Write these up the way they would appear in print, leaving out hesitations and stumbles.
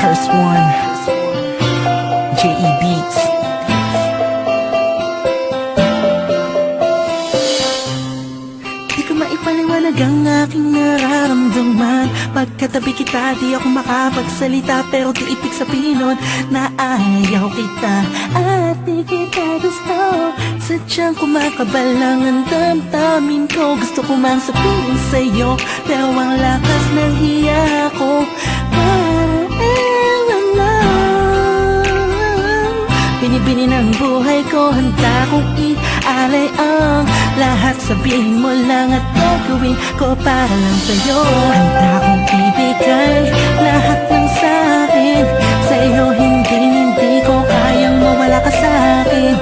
Curse One, J.E. Beats. Di ko maipaliwanag ang aking nararamdaman. Pagkatabi kita, di ako makapagsalita, pero di ibig sabihin nun na ayaw kita at di kita gusto. Sadyang kumakabalang ang damdamin ko. Gusto ko man sabihin sa'yo, pero ang lakas ng hiya ko. Para lang binibini ng buhay ko, handa kong ialay ang lahat. Sabihin mo lang at gagawin ko para lang sa'yo. Handa kong ibigay lahat ng sa'kin sa'yo. Hindi ko kayang mawala ka sa'kin.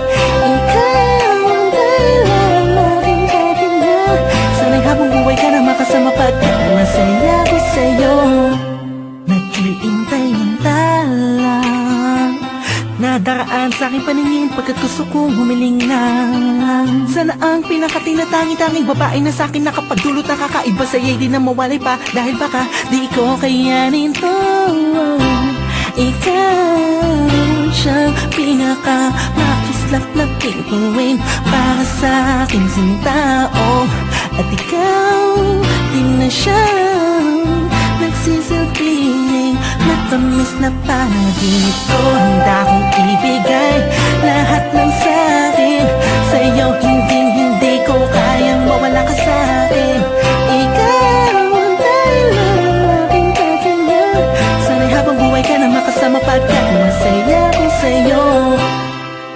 Ikaw ang dahilan ng aking pahinga. Sana'y habang buhay ka na makasama pagkat masaya ko sa'yo. Naghihintay-hintay lang nadaraan sa aking paningin pagkat gusto kong humiling lang. Sana ang pinakatinatangi-tanging babae na sa akin nakapagdulot ng kakaiba sa'yo'y di na mawalay pa, dahil baka di ko kayanin to. Ikaw siyang pinaka-makislap na pinguin para sa aking sinta, oh. At ikaw din na siyang nagsisilbing matamis na panaginip ko. Handa kong ibigay lahat ng sa'kin sa'yo. Hindi ko kayang mawala ka sa'kin. Ikaw ang dahilan ng aking pahinga. Sana'y habang buhay ka na makasama pagkat masaya ko sa'yo.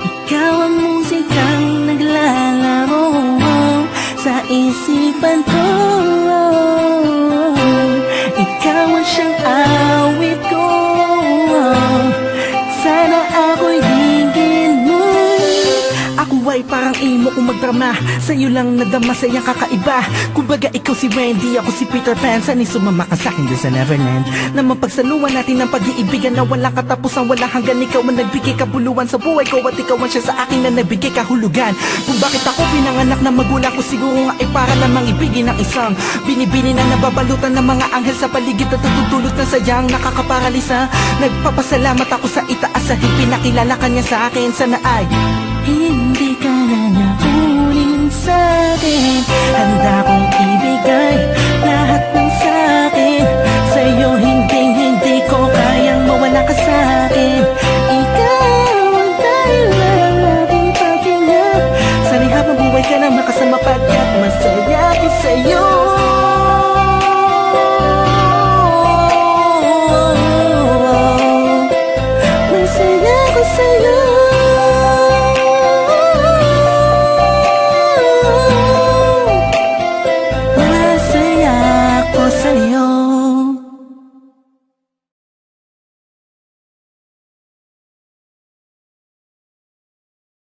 Ikaw ang musikang naglalaro sa isipan ko. Ikaw ang siyang awit ko. Sana ako'y hingin mo. Ako ay parang imo kung magdrama, sa'yo lang nadama sa iyang kakaiba. Kumbaga ikaw si Wendy, ako si Peter Pan. Sana'y sumama ka sa'kin dun sa Neverland, na mapagsaluhan natin ng pag-iibigan na walang katapusan, walang hanggan. Ikaw ang nagbigay kabuluhan sa buhay ko, at ikaw ang siya sa akin na nagbigay kahulugan. Kung bakit ako pinanganak na magulang ko, siguro nga ay para lamang ibigin ng isang binibini na nababalutan ng mga anghel sa paligid at tutulot na sayang nakakaparalisa. Nagpapasalamat ako sa itaas sa pinakilala kanya sa akin. Sana ay hindi ka na niya kunin sa'kin. Handa kong ibigay lahat ng sa'kin sa'yo. Hindi ko kayang mawala ka sa'kin. Ikaw ang dahilan ng aking pahinga. Sana'y habang buhay ka na makasama pagkat masaya ko sa'yo.